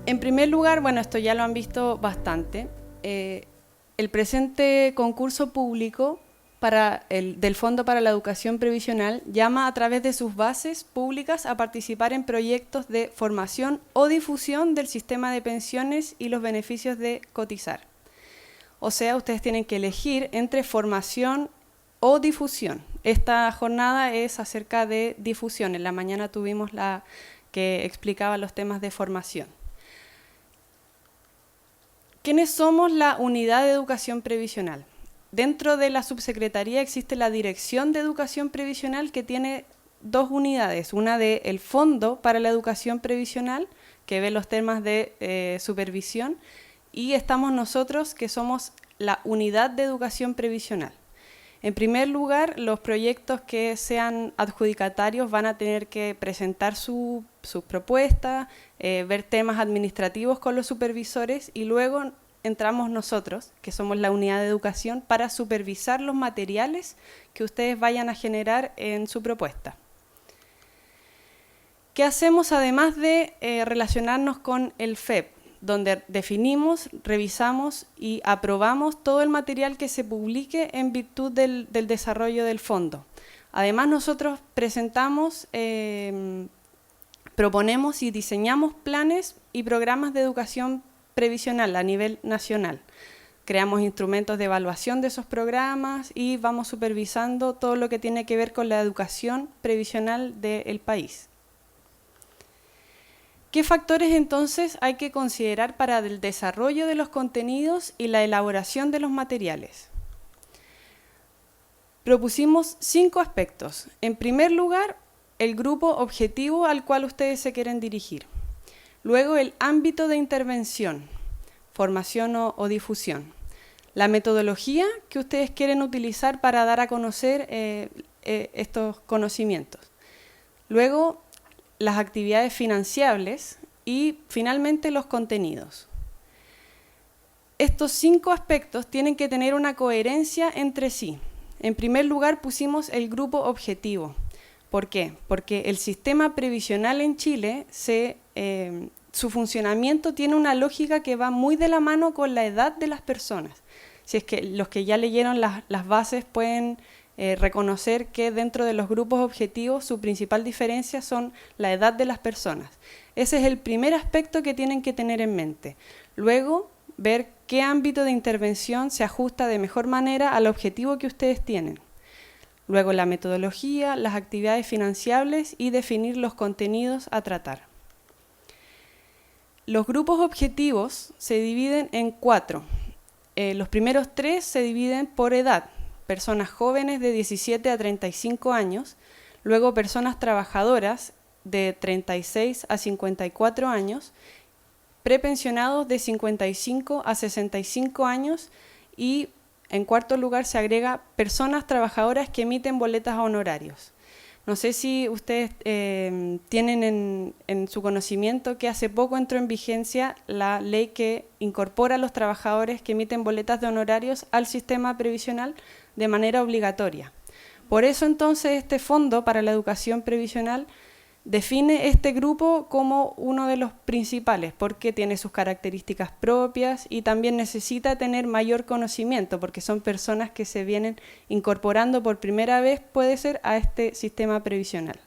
En primer lugar, bueno, esto ya lo han visto bastante, el presente concurso público del Fondo para la Educación Previsional llama a través de sus bases públicas a participar en proyectos de formación o difusión del sistema de pensiones y los beneficios de cotizar. O sea, ustedes tienen que elegir entre formación o difusión. Esta jornada es acerca de difusión. En la mañana tuvimos la que explicaba los temas de formación. ¿Quiénes somos la Unidad de Educación Previsional? Dentro de la subsecretaría existe la Dirección de Educación Previsional que tiene dos unidades. Una del Fondo para la Educación Previsional, que ve los temas de supervisión, y estamos nosotros, que somos la Unidad de Educación Previsional. En primer lugar, los proyectos que sean adjudicatarios van a tener que presentar sus propuestas, ver temas administrativos con los supervisores y luego entramos nosotros, que somos la unidad de educación, para supervisar los materiales que ustedes vayan a generar en su propuesta. ¿Qué hacemos además de relacionarnos con el FEP? Donde definimos, revisamos y aprobamos todo el material que se publique en virtud del desarrollo del fondo. Además, nosotros presentamos, proponemos y diseñamos planes y programas de educación previsional a nivel nacional. Creamos instrumentos de evaluación de esos programas y vamos supervisando todo lo que tiene que ver con la educación previsional del país. ¿Qué factores entonces hay que considerar para el desarrollo de los contenidos y la elaboración de los materiales? Propusimos 5 aspectos. En primer lugar, el grupo objetivo al cual ustedes se quieren dirigir. Luego, el ámbito de intervención, formación o difusión. La metodología que ustedes quieren utilizar para dar a conocer estos conocimientos. Luego, las actividades financiables y finalmente los contenidos. Estos 5 aspectos tienen que tener una coherencia entre sí. En primer lugar pusimos el grupo objetivo. ¿Por qué? Porque el sistema previsional en Chile, su funcionamiento tiene una lógica que va muy de la mano con la edad de las personas. Si es que los que ya leyeron las bases pueden reconocer que dentro de los grupos objetivos su principal diferencia son la edad de las personas. Ese es el primer aspecto que tienen que tener en mente. Luego, ver qué ámbito de intervención se ajusta de mejor manera al objetivo que ustedes tienen. Luego, la metodología, las actividades financiables y definir los contenidos a tratar. Los grupos objetivos se dividen en 4. Los primeros 3 se dividen por edad. Personas jóvenes de 17 a 35 años, luego personas trabajadoras de 36 a 54 años, prepensionados de 55 a 65 años y en cuarto lugar se agrega personas trabajadoras que emiten boletas a honorarios. No sé si ustedes tienen en su conocimiento que hace poco entró en vigencia la ley que incorpora a los trabajadores que emiten boletas de honorarios al sistema previsional de manera obligatoria. Por eso entonces este Fondo para la Educación Previsional define este grupo como uno de los principales porque tiene sus características propias y también necesita tener mayor conocimiento porque son personas que se vienen incorporando por primera vez, puede ser, a este sistema previsional.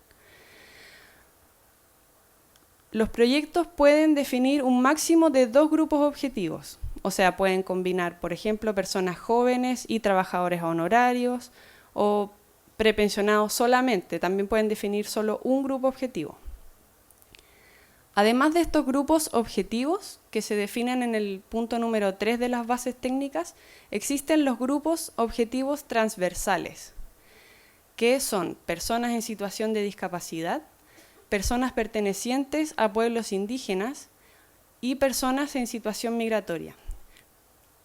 Los proyectos pueden definir un máximo de 2 grupos objetivos, o sea, pueden combinar, por ejemplo, personas jóvenes y trabajadores a honorarios o prepensionados solamente, también pueden definir solo un grupo objetivo. Además de estos grupos objetivos, que se definen en el punto número 3 de las bases técnicas, existen los grupos objetivos transversales, que son personas en situación de discapacidad, personas pertenecientes a pueblos indígenas y personas en situación migratoria.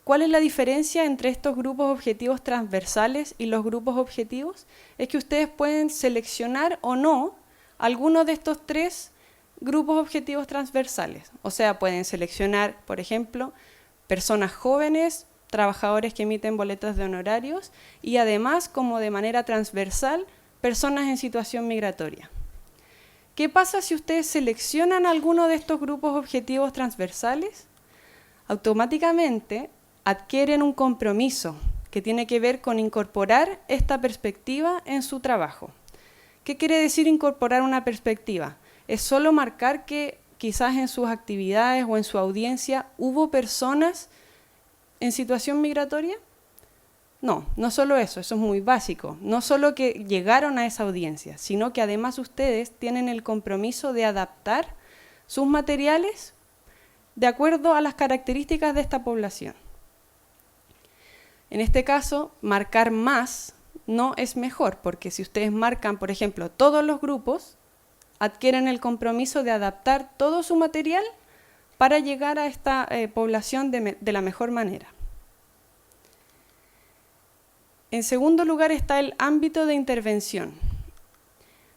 ¿Cuál es la diferencia entre estos grupos objetivos transversales y los grupos objetivos? Es que ustedes pueden seleccionar o no alguno de estos 3 grupos objetivos transversales. O sea, pueden seleccionar, por ejemplo, personas jóvenes, trabajadores que emiten boletas de honorarios y además, como de manera transversal, personas en situación migratoria. ¿Qué pasa si ustedes seleccionan alguno de estos grupos objetivos transversales? Automáticamente adquieren un compromiso que tiene que ver con incorporar esta perspectiva en su trabajo. ¿Qué quiere decir incorporar una perspectiva? Es solo marcar que quizás en sus actividades o en su audiencia hubo personas en situación migratoria. No, no solo eso es muy básico. No solo que llegaron a esa audiencia, sino que además ustedes tienen el compromiso de adaptar sus materiales de acuerdo a las características de esta población. En este caso, marcar más no es mejor, porque si ustedes marcan, por ejemplo, todos los grupos, adquieren el compromiso de adaptar todo su material para llegar a esta población de la mejor manera. En segundo lugar está el ámbito de intervención.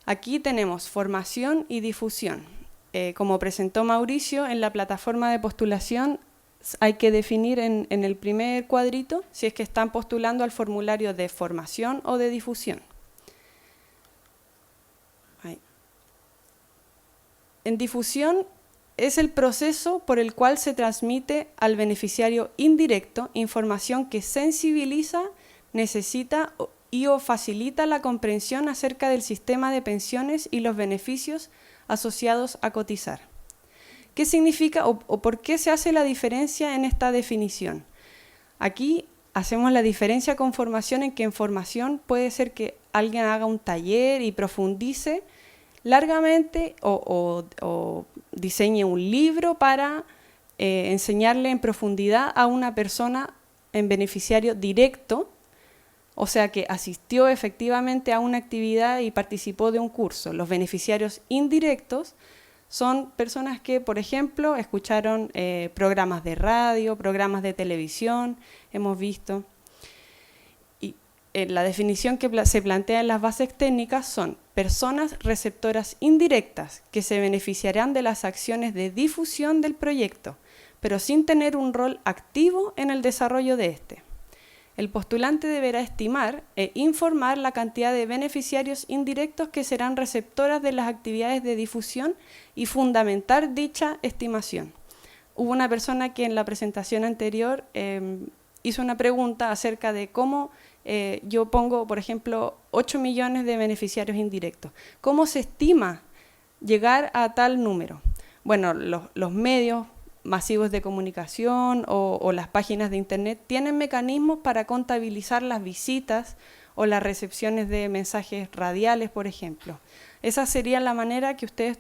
Aquí tenemos formación y difusión. Como presentó Mauricio, en la plataforma de postulación hay que definir en el primer cuadrito si es que están postulando al formulario de formación o de difusión. Ahí. En difusión es el proceso por el cual se transmite al beneficiario indirecto información que sensibiliza, necesita y o facilita la comprensión acerca del sistema de pensiones y los beneficios asociados a cotizar. ¿Qué significa o por qué se hace la diferencia en esta definición? Aquí hacemos la diferencia con formación en que en formación puede ser que alguien haga un taller y profundice largamente o diseñe un libro para enseñarle en profundidad a una persona en beneficiario directo, o sea que asistió efectivamente a una actividad y participó de un curso. Los beneficiarios indirectos son personas que, por ejemplo, escucharon programas de radio, programas de televisión, hemos visto. Y la definición que se plantea en las bases técnicas son personas receptoras indirectas que se beneficiarán de las acciones de difusión del proyecto, pero sin tener un rol activo en el desarrollo de este. El postulante deberá estimar e informar la cantidad de beneficiarios indirectos que serán receptoras de las actividades de difusión y fundamentar dicha estimación. Hubo una persona que en la presentación anterior hizo una pregunta acerca de cómo yo pongo, por ejemplo, 8 millones de beneficiarios indirectos. ¿Cómo se estima llegar a tal número? Bueno, los medios masivos de comunicación o las páginas de internet tienen mecanismos para contabilizar las visitas o las recepciones de mensajes radiales, por ejemplo. Esa sería la manera que ustedes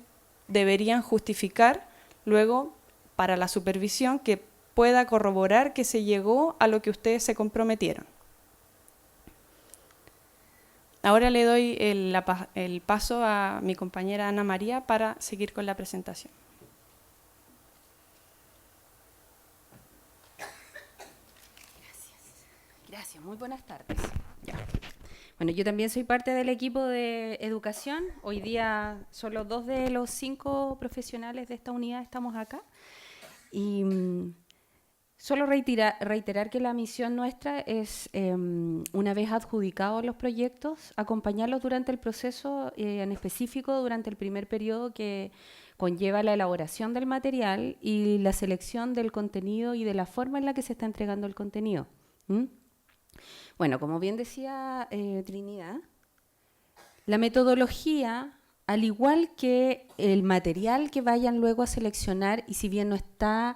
deberían justificar luego para la supervisión que pueda corroborar que se llegó a lo que ustedes se comprometieron. Ahora le doy el paso a mi compañera Ana María para seguir con la presentación. Gracias, muy buenas tardes. Ya. Bueno, yo también soy parte del equipo de educación. Hoy día solo 2 de los 5 profesionales de esta unidad estamos acá. Y solo reiterar que la misión nuestra es, una vez adjudicados los proyectos, acompañarlos durante el proceso, en específico durante el primer periodo que conlleva la elaboración del material y la selección del contenido y de la forma en la que se está entregando el contenido. Bueno, como bien decía Trinidad, la metodología, al igual que el material que vayan luego a seleccionar, y si bien no está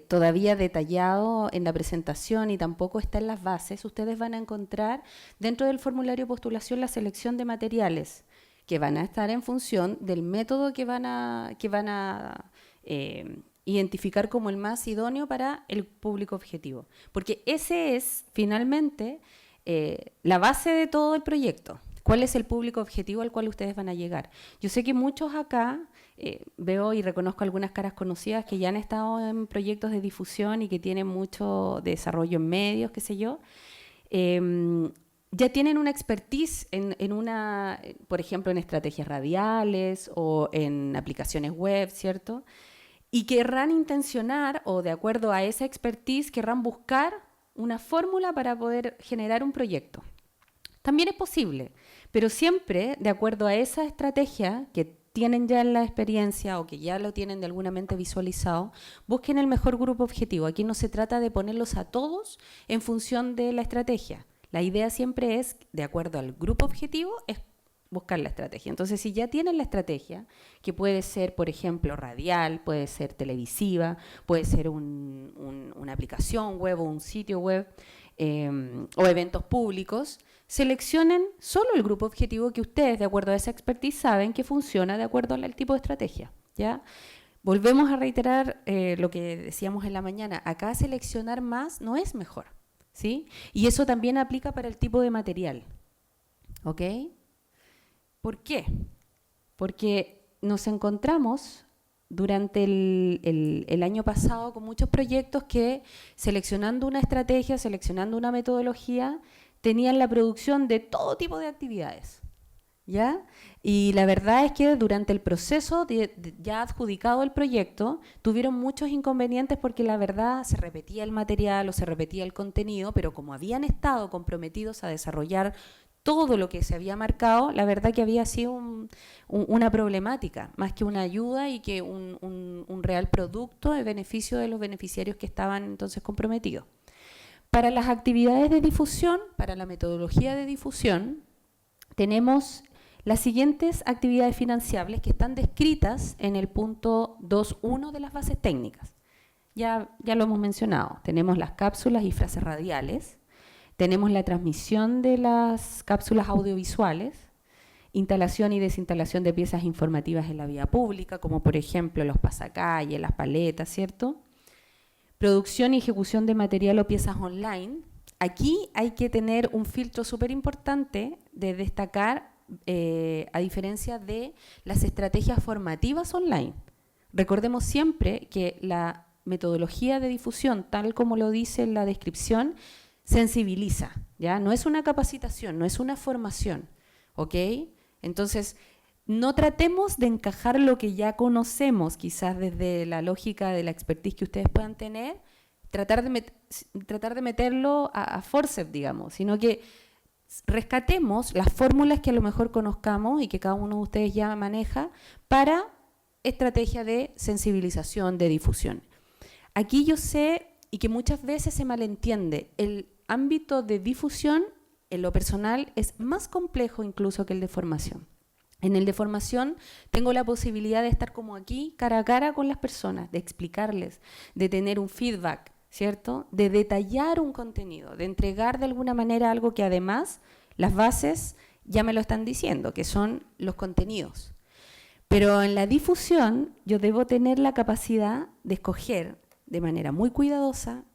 todavía detallado en la presentación y tampoco está en las bases, ustedes van a encontrar dentro del formulario de postulación la selección de materiales que van a estar en función del método que van a identificar como el más idóneo para el público objetivo. Porque ese es, finalmente, la base de todo el proyecto. ¿Cuál es el público objetivo al cual ustedes van a llegar? Yo sé que muchos acá, veo y reconozco algunas caras conocidas que ya han estado en proyectos de difusión y que tienen mucho desarrollo en medios, qué sé yo, ya tienen una expertise por ejemplo, en estrategias radiales o en aplicaciones web, ¿cierto? Y querrán intencionar, o de acuerdo a esa expertise, querrán buscar una fórmula para poder generar un proyecto. También es posible, pero siempre de acuerdo a esa estrategia que tienen ya la experiencia o que ya lo tienen de alguna mente visualizado, busquen el mejor grupo objetivo. Aquí no se trata de ponerlos a todos en función de la estrategia. La idea siempre es, de acuerdo al grupo objetivo, es buscar la estrategia. Entonces, si ya tienen la estrategia, que puede ser, por ejemplo, radial, puede ser televisiva, puede ser una aplicación web o un sitio web, o eventos públicos, seleccionen solo el grupo objetivo que ustedes, de acuerdo a esa expertise, saben que funciona de acuerdo al tipo de estrategia, ¿ya? Volvemos a reiterar lo que decíamos en la mañana. Acá seleccionar más no es mejor, ¿sí? Y eso también aplica para el tipo de material, ¿ok? ¿Por qué? Porque nos encontramos durante el año pasado con muchos proyectos que, seleccionando una estrategia, seleccionando una metodología, tenían la producción de todo tipo de actividades, ¿ya? Y la verdad es que durante el proceso ya adjudicado el proyecto, tuvieron muchos inconvenientes porque la verdad se repetía el material o se repetía el contenido, pero como habían estado comprometidos a desarrollar todo lo que se había marcado, la verdad que había sido una problemática, más que una ayuda y que un real producto de beneficio de los beneficiarios que estaban entonces comprometidos. Para las actividades de difusión, para la metodología de difusión, tenemos las siguientes actividades financiables que están descritas en el punto 2.1 de las bases técnicas. Ya lo hemos mencionado. Tenemos las cápsulas y frases radiales, tenemos la transmisión de las cápsulas audiovisuales, instalación y desinstalación de piezas informativas en la vía pública, como por ejemplo los pasacalles, las paletas, ¿cierto? Producción y ejecución de material o piezas online. Aquí hay que tener un filtro súper importante de destacar, a diferencia de las estrategias formativas online. Recordemos siempre que la metodología de difusión, tal como lo dice en la descripción, sensibiliza, ¿ya? No es una capacitación, no es una formación, ¿ok? Entonces, no tratemos de encajar lo que ya conocemos, quizás desde la lógica de la expertise que ustedes puedan tener, tratar de meterlo a forceps, digamos, sino que rescatemos las fórmulas que a lo mejor conozcamos y que cada uno de ustedes ya maneja para estrategia de sensibilización, de difusión. Aquí yo sé, y que muchas veces se malentiende, el ámbito de difusión en lo personal es más complejo incluso que el de formación. En el de formación tengo la posibilidad de estar como aquí, cara a cara con las personas, de explicarles, de tener un feedback, ¿cierto? De detallar un contenido, de entregar de alguna manera algo que además las bases ya me lo están diciendo, que son los contenidos. Pero en la difusión yo debo tener la capacidad de escoger de manera muy cuidadosa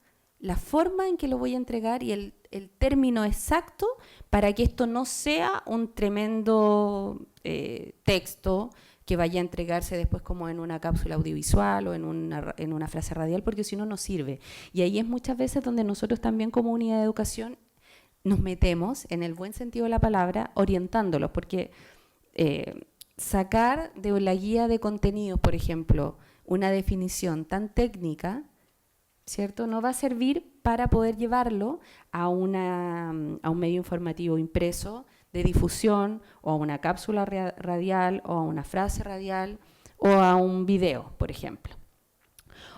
la forma en que lo voy a entregar y el término exacto para que esto no sea un tremendo texto que vaya a entregarse después como en una cápsula audiovisual o en una frase radial, porque si no, no sirve. Y ahí es muchas veces donde nosotros también como unidad de educación nos metemos, en el buen sentido de la palabra, orientándolos, porque sacar de la guía de contenidos, por ejemplo, una definición tan técnica, ¿cierto? No va a servir para poder llevarlo a un medio informativo impreso de difusión o a una cápsula radial o a una frase radial o a un video, por ejemplo.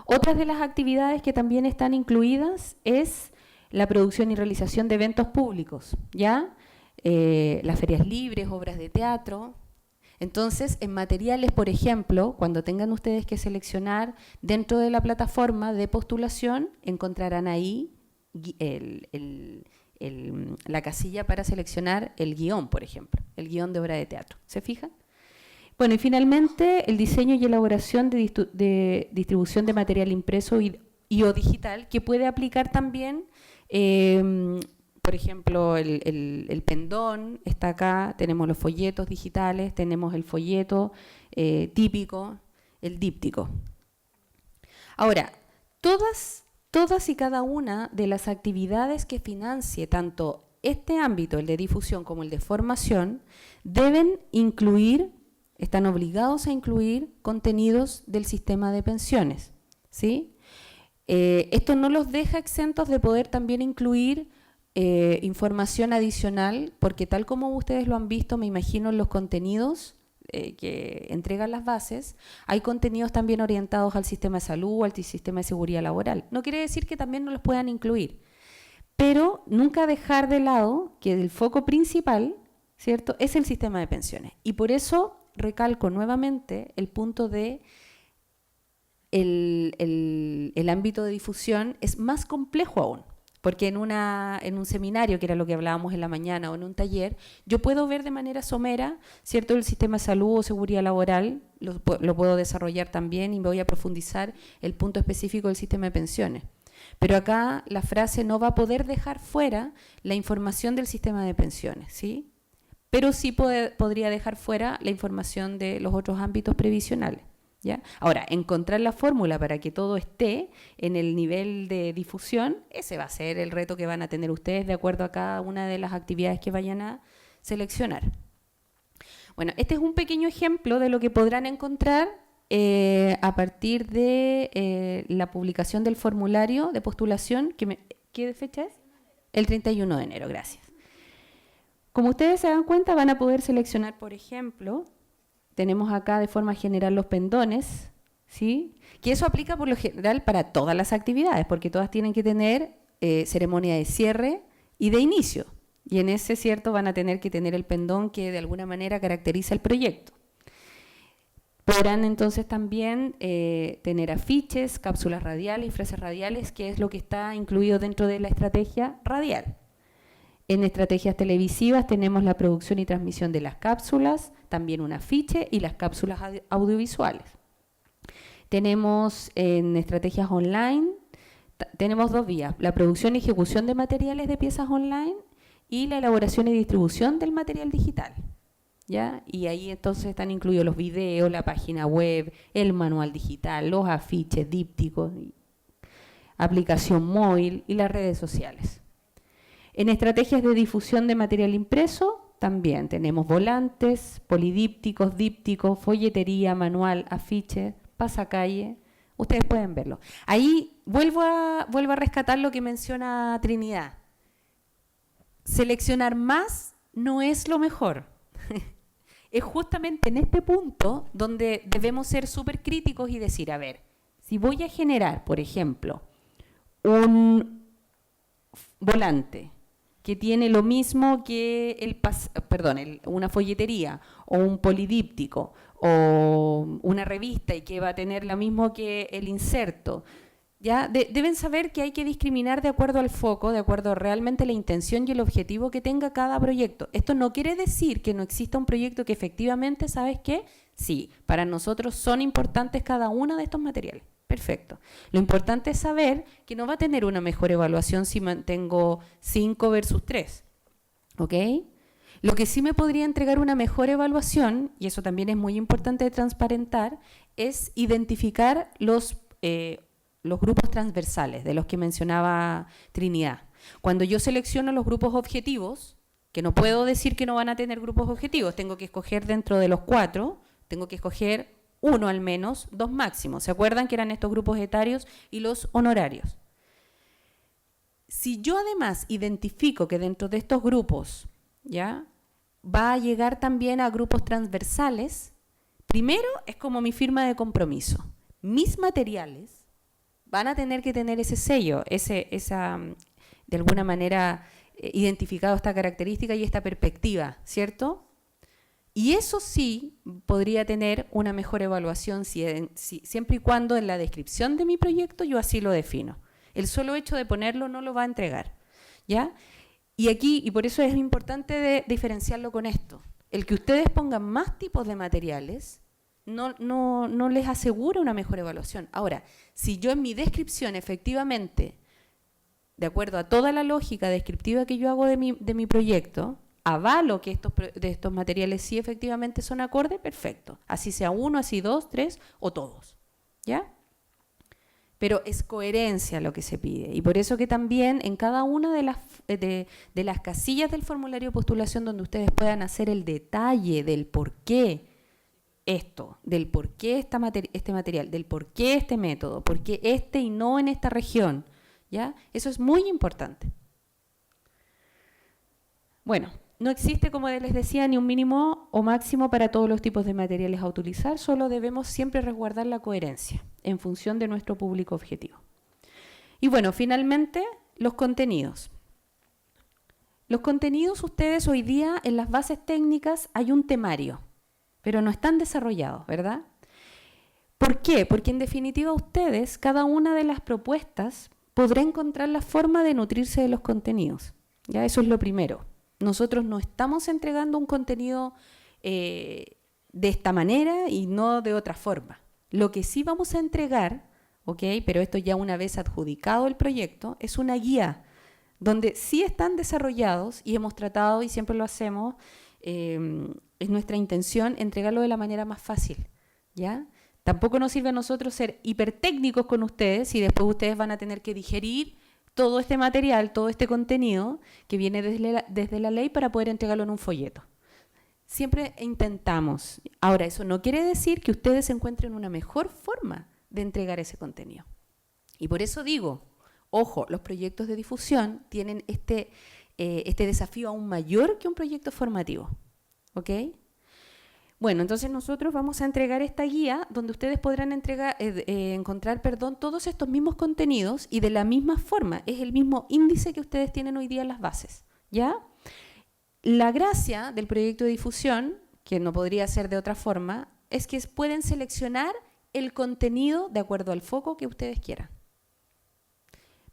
Otras de las actividades que también están incluidas es la producción y realización de eventos públicos, ¿ya? Las ferias libres, obras de teatro. Entonces, en materiales, por ejemplo, cuando tengan ustedes que seleccionar dentro de la plataforma de postulación, encontrarán ahí la casilla para seleccionar el guión, por ejemplo, el guión de obra de teatro. ¿Se fijan? Bueno, y finalmente, el diseño y elaboración de distribución de material impreso y o digital, que puede aplicar también, por ejemplo, el pendón está acá, tenemos los folletos digitales, tenemos el folleto típico, el díptico. Ahora, todas y cada una de las actividades que financie tanto este ámbito, el de difusión, como el de formación, deben incluir, están obligados a incluir contenidos del sistema de pensiones, ¿sí? Esto no los deja exentos de poder también incluir información adicional, porque tal como ustedes lo han visto, me imagino en los contenidos, que entregan las bases, hay contenidos también orientados al sistema de salud, al sistema de seguridad laboral. No quiere decir que también no los puedan incluir, pero nunca dejar de lado que el foco principal, ¿cierto?, es el sistema de pensiones. Y por eso recalco nuevamente el punto de el ámbito de difusión es más complejo aún. Porque en un seminario, que era lo que hablábamos en la mañana, o en un taller, yo puedo ver de manera somera, ¿cierto?, el sistema de salud o seguridad laboral, lo puedo desarrollar también y me voy a profundizar el punto específico del sistema de pensiones. Pero acá la frase no va a poder dejar fuera la información del sistema de pensiones, ¿sí? Pero sí podría dejar fuera la información de los otros ámbitos previsionales. ¿Ya? Ahora, encontrar la fórmula para que todo esté en el nivel de difusión, ese va a ser el reto que van a tener ustedes de acuerdo a cada una de las actividades que vayan a seleccionar. Bueno, este es un pequeño ejemplo de lo que podrán encontrar a partir de la publicación del formulario de postulación. ¿Qué fecha es? El 31 de enero, gracias. Como ustedes se dan cuenta, van a poder seleccionar, por ejemplo, tenemos acá de forma general los pendones, ¿sí? Que eso aplica por lo general para todas las actividades, porque todas tienen que tener ceremonia de cierre y de inicio. Y en ese, ¿cierto?, van a tener que tener el pendón que de alguna manera caracteriza el proyecto. Podrán entonces también tener afiches, cápsulas radiales y frases radiales, que es lo que está incluido dentro de la estrategia radial. En estrategias televisivas tenemos la producción y transmisión de las cápsulas, también un afiche y las cápsulas audiovisuales. Tenemos en estrategias online, tenemos dos vías, la producción y ejecución de materiales de piezas online y la elaboración y distribución del material digital. ¿Ya? Y ahí entonces están incluidos los videos, la página web, el manual digital, los afiches, dípticos, aplicación móvil y las redes sociales. En estrategias de difusión de material impreso también tenemos volantes, polidípticos, dípticos, folletería, manual, afiche, pasacalle. Ustedes pueden verlo. Ahí vuelvo a rescatar lo que menciona Trinidad. Seleccionar más no es lo mejor. Es justamente en este punto donde debemos ser súper críticos y decir, a ver, si voy a generar, por ejemplo, un volante que tiene lo mismo que una folletería o un polidíptico o una revista y que va a tener lo mismo que el inserto, ¿ya? Deben saber que hay que discriminar de acuerdo al foco, de acuerdo a realmente la intención y el objetivo que tenga cada proyecto. Esto no quiere decir que no exista un proyecto que efectivamente, ¿sabes qué? Sí, para nosotros son importantes cada uno de estos materiales. Perfecto. Lo importante es saber que no va a tener una mejor evaluación si mantengo 5 versus 3. ¿Ok? Lo que sí me podría entregar una mejor evaluación, y eso también es muy importante de transparentar, es identificar los grupos transversales de los que mencionaba Trinidad. Cuando yo selecciono los grupos objetivos, que no puedo decir que no van a tener grupos objetivos, tengo que escoger dentro de los 4, tengo que escoger 1 al menos, 2 máximos. ¿Se acuerdan que eran estos grupos etarios y los honorarios? Si yo además identifico que dentro de estos grupos, ¿ya?, va a llegar también a grupos transversales, primero es como mi firma de compromiso. Mis materiales van a tener que tener ese sello, de alguna manera identificado esta característica y esta perspectiva, ¿cierto? Y eso sí podría tener una mejor evaluación siempre y cuando en la descripción de mi proyecto yo así lo defino. El solo hecho de ponerlo no lo va a entregar, ¿ya? Y por eso es importante diferenciarlo con esto. El que ustedes pongan más tipos de materiales no les asegura una mejor evaluación. Ahora, si yo en mi descripción efectivamente, de acuerdo a toda la lógica descriptiva que yo hago de mi proyecto, avalo que estos materiales sí efectivamente son acordes, perfecto. Así sea 1, así 2, 3 o todos, ¿ya? Pero es coherencia lo que se pide. Y por eso que también en cada una de las casillas del formulario de postulación donde ustedes puedan hacer el detalle del por qué esto, del por qué este material, del por qué este método, por qué este y no en esta región, ¿ya? Eso es muy importante. Bueno, no existe, como les decía, ni un mínimo o máximo para todos los tipos de materiales a utilizar, solo debemos siempre resguardar la coherencia en función de nuestro público objetivo. Y bueno, finalmente, los contenidos. Los contenidos, ustedes hoy día en las bases técnicas hay un temario, pero no están desarrollados, ¿verdad? ¿Por qué? Porque en definitiva ustedes, cada una de las propuestas, podrá encontrar la forma de nutrirse de los contenidos. ¿Ya? Eso es lo primero. Nosotros no estamos entregando un contenido de esta manera y no de otra forma. Lo que sí vamos a entregar, ¿ok? Pero esto ya una vez adjudicado el proyecto, es una guía donde sí están desarrollados y hemos tratado, y siempre lo hacemos, es nuestra intención entregarlo de la manera más fácil, ¿ya? Tampoco nos sirve a nosotros ser hipertécnicos con ustedes y después ustedes van a tener que digerir todo este material, todo este contenido que viene desde la ley para poder entregarlo en un folleto. Siempre intentamos. Ahora, eso no quiere decir que ustedes encuentren una mejor forma de entregar ese contenido. Y por eso digo, ojo, los proyectos de difusión tienen este desafío aún mayor que un proyecto formativo. ¿Ok? Bueno, entonces nosotros vamos a entregar esta guía donde ustedes podrán encontrar todos estos mismos contenidos y de la misma forma. Es el mismo índice que ustedes tienen hoy día en las bases, ¿ya? La gracia del proyecto de difusión, que no podría ser de otra forma, es que pueden seleccionar el contenido de acuerdo al foco que ustedes quieran.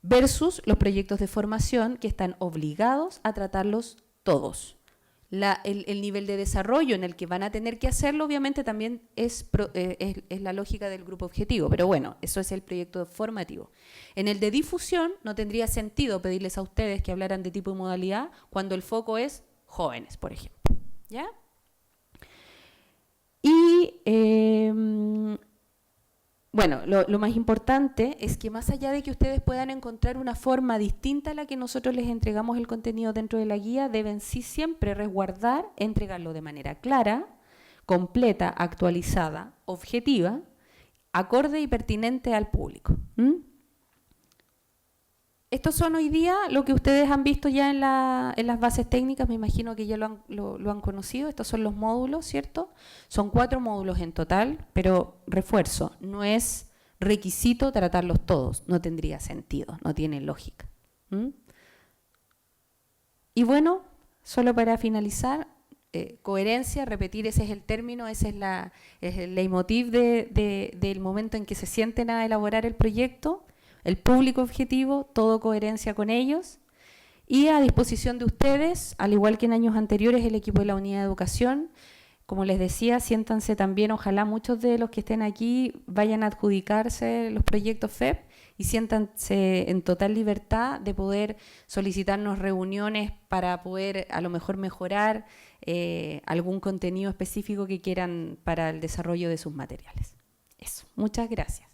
Versus los proyectos de formación que están obligados a tratarlos todos. El nivel de desarrollo en el que van a tener que hacerlo, obviamente, también es la lógica del grupo objetivo. Pero bueno, eso es el proyecto formativo. En el de difusión no tendría sentido pedirles a ustedes que hablaran de tipo y modalidad cuando el foco es jóvenes, por ejemplo. ¿Ya? Y bueno, lo más importante es que más allá de que ustedes puedan encontrar una forma distinta a la que nosotros les entregamos el contenido dentro de la guía, deben sí siempre resguardar, entregarlo de manera clara, completa, actualizada, objetiva, acorde y pertinente al público. Estos son hoy día lo que ustedes han visto ya en las bases técnicas, me imagino que ya lo han conocido. Estos son los módulos, ¿cierto? Son 4 módulos en total, pero refuerzo, no es requisito tratarlos todos, no tendría sentido, no tiene lógica. Y bueno, solo para finalizar, coherencia, repetir, ese es el término, ese es el leitmotiv del momento en que se sienten a elaborar el proyecto. El público objetivo, todo coherencia con ellos, y a disposición de ustedes, al igual que en años anteriores, el equipo de la Unidad de Educación. Como les decía, siéntanse también, ojalá muchos de los que estén aquí vayan a adjudicarse los proyectos FEP y siéntanse en total libertad de poder solicitarnos reuniones para poder a lo mejor mejorar algún contenido específico que quieran para el desarrollo de sus materiales. Eso, muchas gracias.